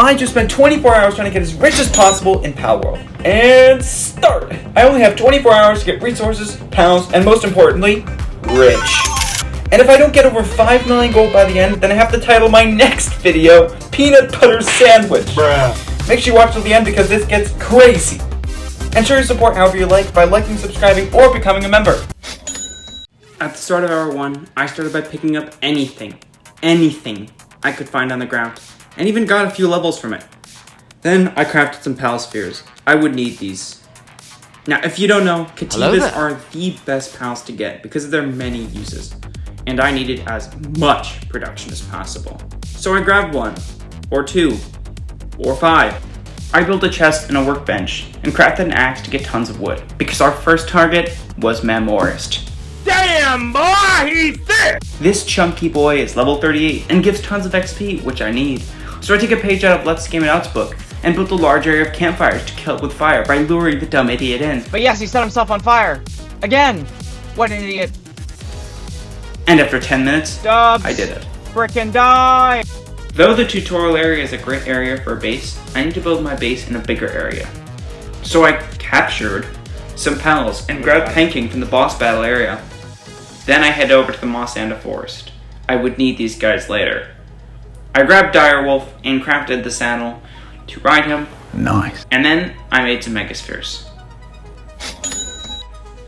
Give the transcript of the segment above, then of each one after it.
I just spent 24 hours trying to get as rich as possible in Palworld. And start! I only have 24 hours to get resources, pals, and most importantly, rich. And if I don't get over 5 million gold by the end, then I have to title my next video, Peanut Butter Sandwich. Bruh. Make sure you watch till the end because this gets crazy. And show your support however you like by liking, subscribing, or becoming a member. At the start of hour 1, I started by picking up anything I could find on the ground, and even got a few levels from it. Then I crafted some pal spheres. I would need these. Now, if you don't know, Kativas are the best pals to get because of their many uses, and I needed as much production as possible. So I grabbed 1, or 2, or 5. I built a chest and a workbench, and crafted an axe to get tons of wood, because our first target was Memorist. Damn, boy, he's thick! This chunky boy is level 38 and gives tons of XP, which I need. So I take a page out of Let's Game It Out's book and built a large area of campfires to kill it with fire by luring the dumb idiot in. But yes, he set himself on fire. Again! What an idiot. And after 10 minutes, Dubs. I did it. Frickin' die! Though the tutorial area is a great area for a base, I need to build my base in a bigger area. So I captured some pals and grabbed Panking from the boss battle area. Then I head over to the Mossanda Forest. I would need these guys later. I grabbed Direwolf and crafted the saddle to ride him. Nice. And then I made some Megaspheres.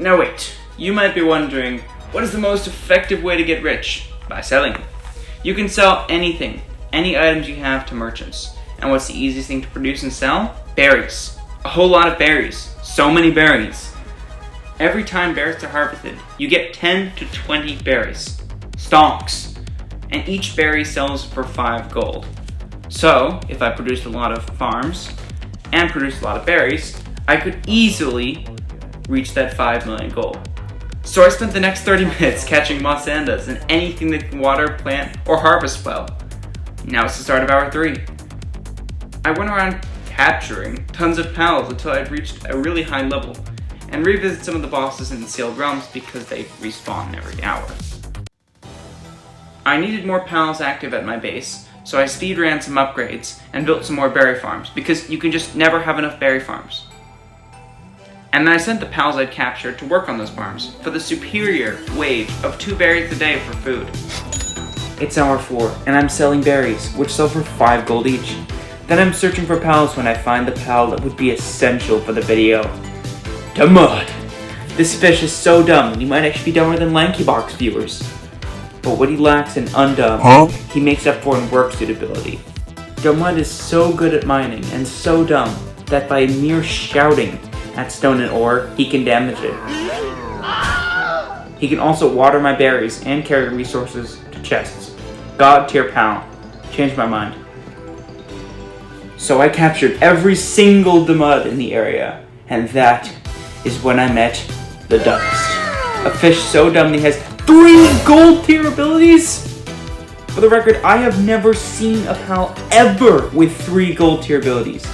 Now wait, you might be wondering, what is the most effective way to get rich? By selling. You can sell anything, any items you have to merchants. And what's the easiest thing to produce and sell? Berries. A whole lot of berries. So many berries. Every time berries are harvested, you get 10 to 20 berries. Stalks. And each berry sells for 5 gold. So, if I produced a lot of farms, and produced a lot of berries, I could easily reach that 5 million gold. So I spent the next 30 minutes catching Mossandas and anything that can water, plant, or harvest well. Now it's the start of hour 3. I went around capturing tons of pals until I'd reached a really high level, and revisit some of the bosses in the sealed realms because they respawn every hour. I needed more pals active at my base, so I speed ran some upgrades and built some more berry farms because you can just never have enough berry farms. And then I sent the pals I'd captured to work on those farms for the superior wage of 2 berries a day for food. It's hour 4, and I'm selling berries, which sell for 5 gold each. Then I'm searching for pals when I find the pal that would be essential for the video. Dumud! This fish is so dumb that he might actually be dumber than Lankybox viewers. But what he lacks in undumb, he makes up for in work suitability. Dumud is so good at mining and so dumb that by mere shouting at stone and ore, he can damage it. He can also water my berries and carry resources to chests. God tier pal. Changed my mind. So I captured every single Dumud in the area, and that is when I met the dumbest. A fish so dumb that he has 3 gold tier abilities? For the record, I have never seen a pal ever with 3 gold tier abilities.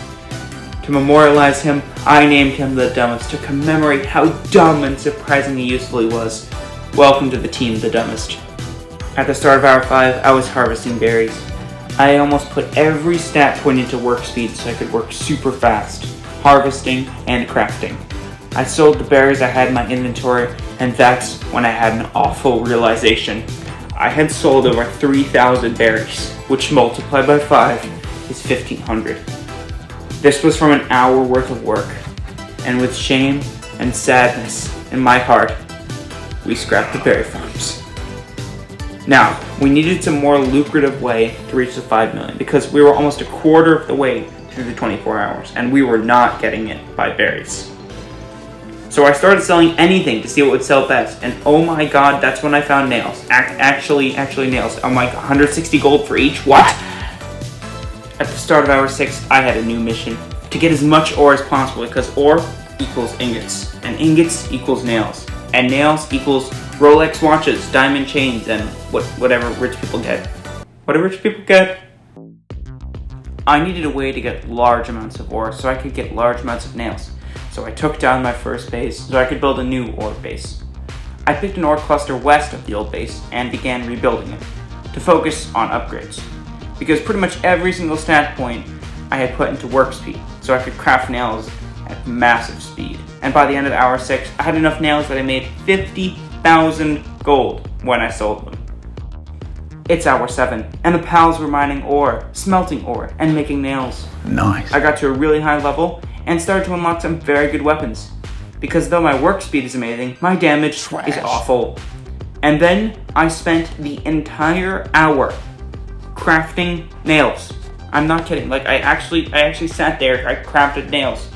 To memorialize him, I named him the dumbest to commemorate how dumb and surprisingly useful he was. Welcome to the team, the dumbest. At the start of hour 5, I was harvesting berries. I almost put every stat point into work speed so I could work super fast, harvesting and crafting. I sold the berries I had in my inventory, and that's when I had an awful realization. I had sold over 3,000 berries, which multiplied by 5 is 1,500. This was from an hour worth of work, and with shame and sadness in my heart, we scrapped the berry farms. Now, we needed some more lucrative way to reach the 5 million because we were almost a quarter of the way through the 24 hours, and we were not getting it by berries. So I started selling anything to see what would sell best, and oh my god, that's when I found nails. Actually nails. I'm like 160 gold for each. What? At the start of hour 6, I had a new mission. To get as much ore as possible because ore equals ingots, and ingots equals nails, and nails equals Rolex watches, diamond chains, and whatever rich people get. What do rich people get? I needed a way to get large amounts of ore so I could get large amounts of nails. So I took down my first base so I could build a new ore base. I picked an ore cluster west of the old base and began rebuilding it to focus on upgrades. Because pretty much every single stat point I had put into work speed, so I could craft nails at massive speed. And by the end of hour 6, I had enough nails that I made 50,000 gold when I sold them. It's hour 7, and the pals were mining ore, smelting ore, and making nails. Nice. I got to a really high level and started to unlock some very good weapons. Because though my work speed is amazing, my damage is awful. And then I spent the entire hour crafting nails. I'm not kidding. Like I actually sat there, I crafted nails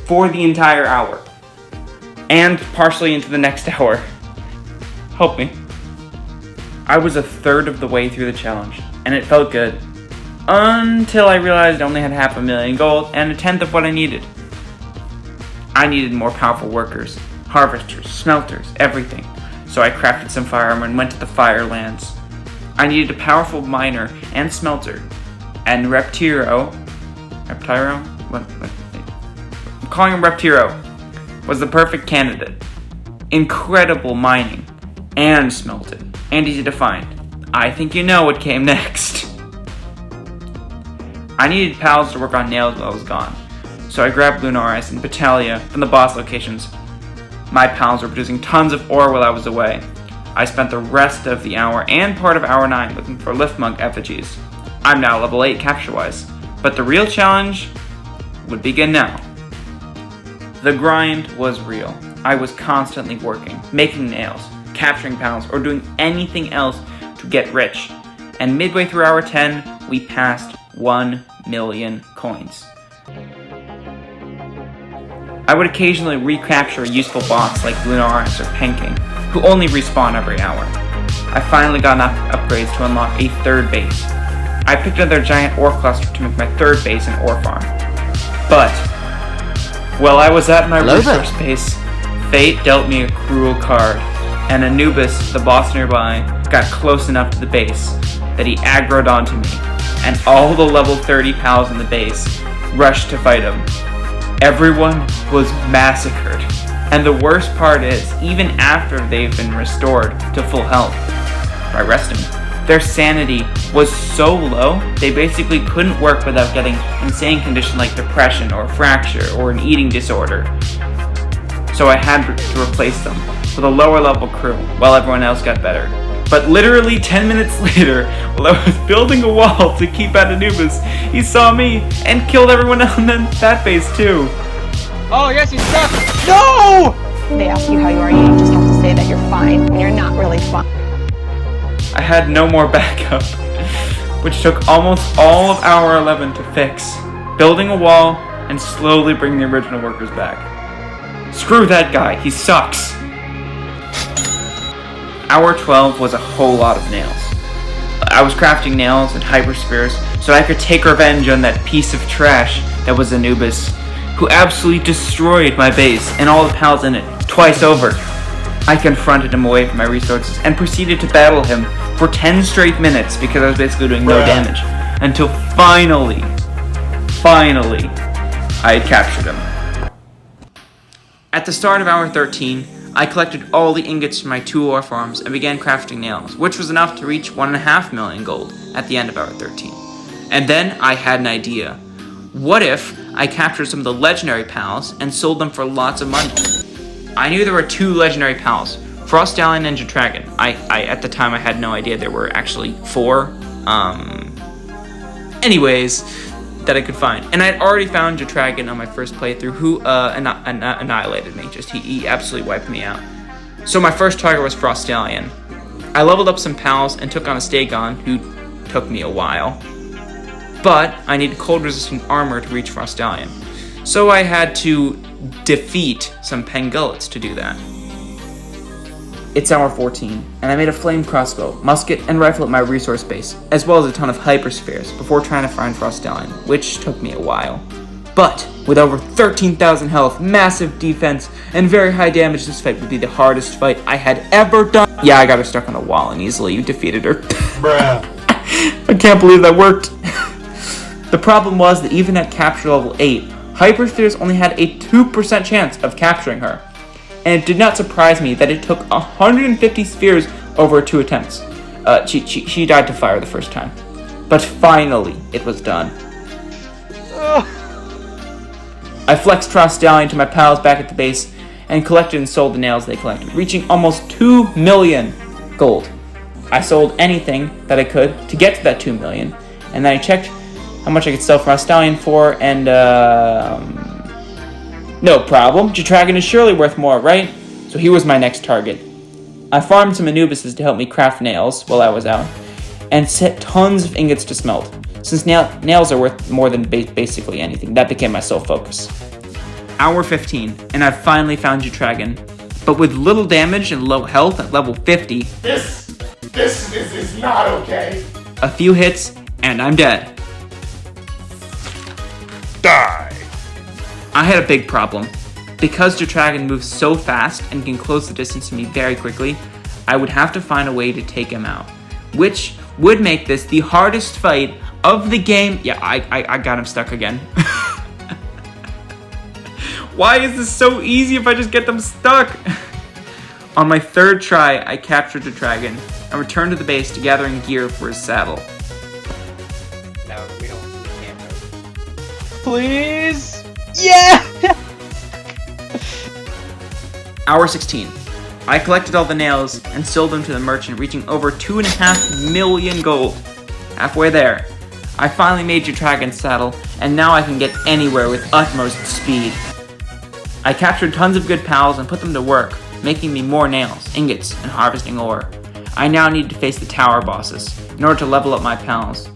for the entire hour. And partially into the next hour. Help me. I was a third of the way through the challenge, and it felt good. Until I realized I only had 500,000 gold and a tenth of what I needed. I needed more powerful workers, harvesters, smelters, everything. So I crafted some fire armor and went to the Firelands. I needed a powerful miner and smelter. And Reptiro? What? I'm calling him Reptiro. Was the perfect candidate. Incredible mining and smelting. And easy to find. I think you know what came next. I needed pals to work on nails while I was gone. So I grabbed Lunaris and Battalia from the boss locations. My pals were producing tons of ore while I was away. I spent the rest of the hour and part of hour 9 looking for Liftmunk effigies. I'm now level 8 capture-wise, but the real challenge would begin now. The grind was real. I was constantly working, making nails, capturing pals, or doing anything else to get rich. And midway through hour 10, we passed 1 million coins. I would occasionally recapture a useful boss like Lunaris or Penking, who only respawn every hour. I finally got enough upgrades to unlock a third base. I picked another giant ore cluster to make my third base and ore farm. But, while I was at my resource base, fate dealt me a cruel card, and Anubis, the boss nearby, got close enough to the base that he aggroed onto me, and all the level 30 pals in the base rushed to fight him. Everyone was massacred, and the worst part is, even after they've been restored to full health by resting, their sanity was so low, they basically couldn't work without getting insane conditions like depression or fracture or an eating disorder. So I had to replace them with a lower level crew while everyone else got better. But literally 10 minutes later, while I was building a wall to keep out Anubis, he saw me and killed everyone else in that base too. Oh, yes, he's stuck. No! They ask you how you are, you just have to say that you're fine when you're not really fine. I had no more backup, which took almost all of hour 11 to fix, building a wall and slowly bringing the original workers back. Screw that guy, he sucks. Hour 12 was a whole lot of nails. I was crafting nails and hyperspheres so I could take revenge on that piece of trash that was Anubis, who absolutely destroyed my base and all the pals in it twice over. I confronted him away from my resources and proceeded to battle him for 10 straight minutes because I was basically doing no damage, until finally, I had captured him. At the start of hour 13, I collected all the ingots from my 2 ore farms and began crafting nails, which was enough to reach 1.5 million gold at the end of hour 13. And then I had an idea. What if I captured some of the legendary pals and sold them for lots of money? I knew there were 2 legendary pals, Frostallion and Dragon. I at the time I had no idea there were actually 4. Anyways, that I could find. And I had already found Dragon on my first playthrough, who annihilated me. He absolutely wiped me out. So my first target was Frostallion. I leveled up some pals and took on a Stagon, who took me a while. But I needed cold-resistant armor to reach Frostallion. So I had to defeat some Pengullets to do that. It's hour 14, and I made a flame crossbow, musket, and rifle at my resource base, as well as a ton of hyperspheres, before trying to find Frostallion, which took me a while. But, with over 13,000 health, massive defense, and very high damage, this fight would be the hardest fight I had ever done. Yeah, I got her stuck on a wall and easily defeated her. Bruh. I can't believe that worked. The problem was that even at capture level 8, hyperspheres only had a 2% chance of capturing her. And it did not surprise me that it took 150 spheres over 2 attempts. She died to fire the first time. But finally, it was done. I flexed Stallion to my pals back at the base and collected and sold the nails they collected, reaching almost 2 million gold. I sold anything that I could to get to that 2 million, and then I checked how much I could sell Stallion for, and no problem. Dragon is surely worth more, right? So he was my next target. I farmed some Anubises to help me craft nails while I was out, and set tons of ingots to smelt. Since nails are worth more than basically anything, that became my sole focus. Hour 15, and I've finally found Dragon, but with little damage and low health at level 50. This is not okay. A few hits, and I'm dead. Die. I had a big problem. Because Dragon moves so fast and can close the distance to me very quickly, I would have to find a way to take him out, which would make this the hardest fight of the game. Yeah, I got him stuck again. Why is this so easy if I just get them stuck? On my third try, I captured Dragon and returned to the base to gather in gear for his saddle. No, we can't. Please? Yeah! Hour 16. I collected all the nails and sold them to the merchant, reaching over 2.5 million gold. Halfway there, I finally made Dragon's saddle, and now I can get anywhere with utmost speed. I captured tons of good pals and put them to work, making me more nails, ingots, and harvesting ore. I now need to face the tower bosses in order to level up my pals.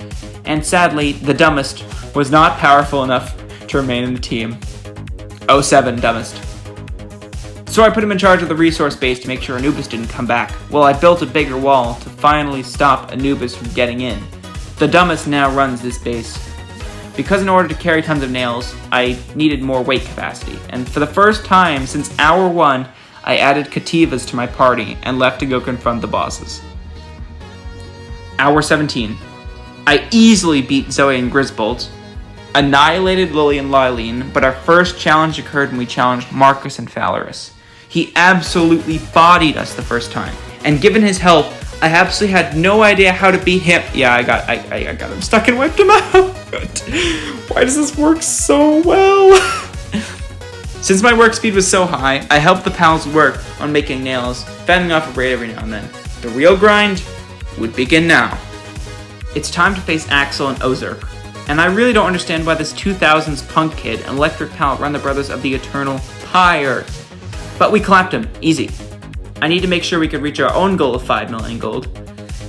And sadly, the dumbest was not powerful enough to remain in the team. 07 dumbest. So I put him in charge of the resource base to make sure Anubis didn't come back. Well, I built a bigger wall to finally stop Anubis from getting in. The dumbest now runs this base. Because in order to carry tons of nails, I needed more weight capacity. And for the first time since hour 1, I added Kativas to my party and left to go confront the bosses. Hour 17. I easily beat Zoe and Grisbold, annihilated Lily and Lylene, but our first challenge occurred when we challenged Marcus and Phalaris. He absolutely bodied us the first time, and given his health, I absolutely had no idea how to beat him. Yeah, I got him stuck and wiped him out. Why does this work so well? Since my work speed was so high, I helped the pals work on making nails, fending off a raid every now and then. The real grind would begin now. It's time to face Axel and Ozark, and I really don't understand why this 2000s punk kid and Electric Pal run the brothers of the Eternal Pyre. But we clapped him, easy. I need to make sure we could reach our own goal of 5 million gold.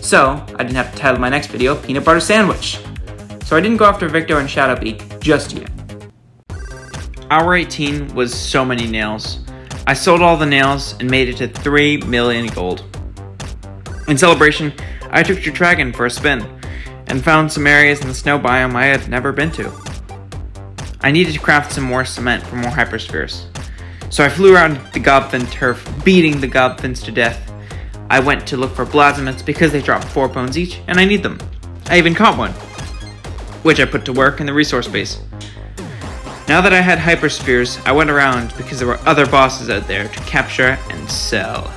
So, I didn't have to title my next video Peanut Butter Sandwich. So I didn't go after Victor and Shadowbeak just yet. Hour 18 was so many nails. I sold all the nails and made it to 3 million gold. In celebration, I took Dragon for a spin and found some areas in the snow biome I had never been to. I needed to craft some more cement for more hyperspheres. So I flew around the Gobfin turf, beating the Gobfins to death. I went to look for Blasmets because they drop 4 bones each, and I need them. I even caught one, which I put to work in the resource base. Now that I had hyperspheres, I went around because there were other bosses out there to capture and sell.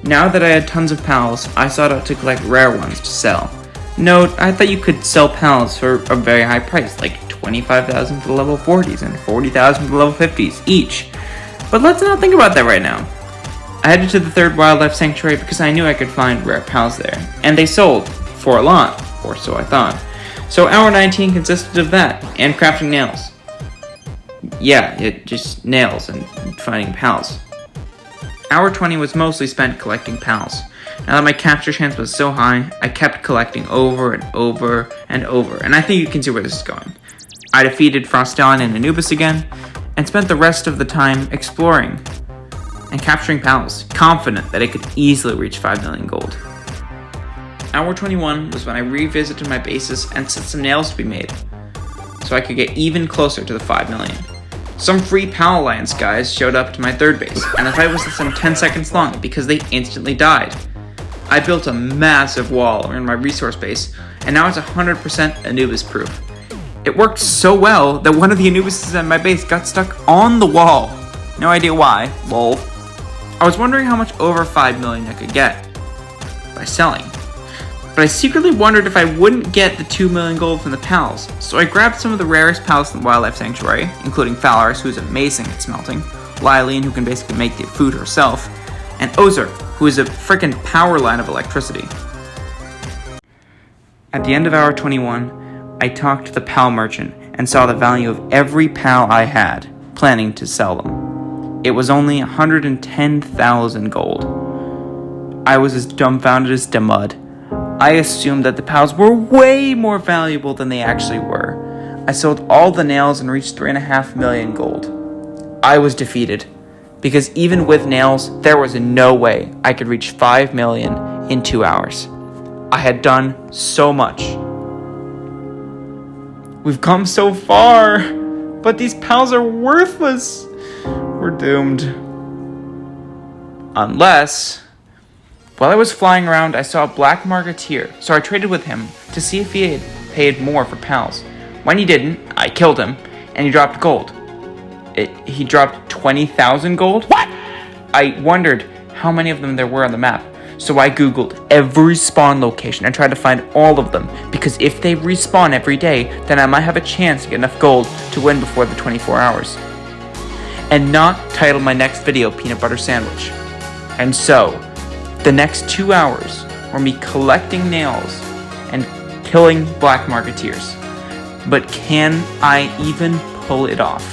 Now that I had tons of pals, I sought out to collect rare ones to sell. Note, I thought you could sell pals for a very high price, like 25,000 for the level 40s and 40,000 for the level 50s each. But let's not think about that right now. I headed to the 3rd wildlife sanctuary because I knew I could find rare pals there, and they sold for a lot, or so I thought. So hour 19 consisted of that, and crafting nails. Yeah, just nails and finding pals. Hour 20 was mostly spent collecting pals. Now that my capture chance was so high, I kept collecting over and over and over, and I think you can see where this is going. I defeated Frostallion and Anubis again, and spent the rest of the time exploring and capturing pals, confident that I could easily reach 5 million gold. Hour 21 was when I revisited my bases and set some nails to be made, so I could get even closer to the 5 million. Some free Pal Alliance guys showed up to my 3rd base, and the fight was less than 10 seconds long because they instantly died. I built a massive wall around my resource base, and now it's 100% Anubis proof. It worked so well that one of the Anubises at my base got stuck on the wall. No idea why, lol. I was wondering how much over 5 million I could get by selling. but I secretly wondered if I wouldn't get the 2 million gold from the pals. So I grabbed some of the rarest pals in the wildlife sanctuary, including Phalaris, who's amazing at smelting, Lylene, who can basically make the food herself, and Ozer, who is a frickin' power line of electricity. At the end of hour 21, I talked to the pal merchant and saw the value of every pal I had, planning to sell them. It was only 110,000 gold. I was as dumbfounded as the mud. I assumed that the pals were way more valuable than they actually were. I sold all the nails and reached 3.5 million gold. I was defeated, because even with nails, there was no way I could reach 5 million in 2 hours. I had done so much. We've come so far, but these pals are worthless. We're doomed. Unless, while I was flying around, I saw a black marketeer, so I traded with him to see if he had paid more for pals. When he didn't, I killed him, and he dropped gold. He dropped 20,000 gold? What? I wondered how many of them there were on the map, so I googled every spawn location and tried to find all of them, because if they respawn every day, then I might have a chance to get enough gold to win before the 24 hours. And not title my next video Peanut Butter Sandwich. And so, the next 2 hours were me collecting nails and killing black marketeers. But can I even pull it off?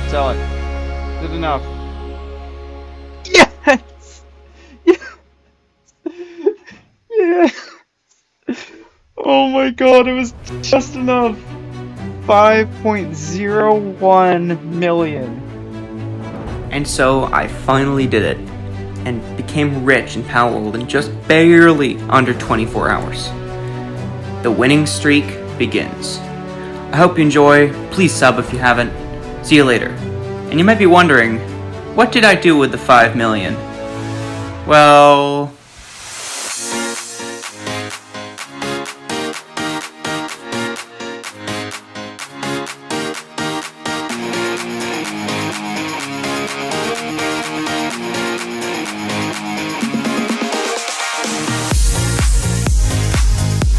Sell it. Good enough. Yes! Yes! Yes! Oh my god, it was just enough. 5.01 million. And so I finally did it, and became rich in PALWORLD in just barely under 24 hours. The winning streak begins. I hope you enjoy. Please sub if you haven't. See you later. And you might be wondering, what did I do with the 5 million? Well,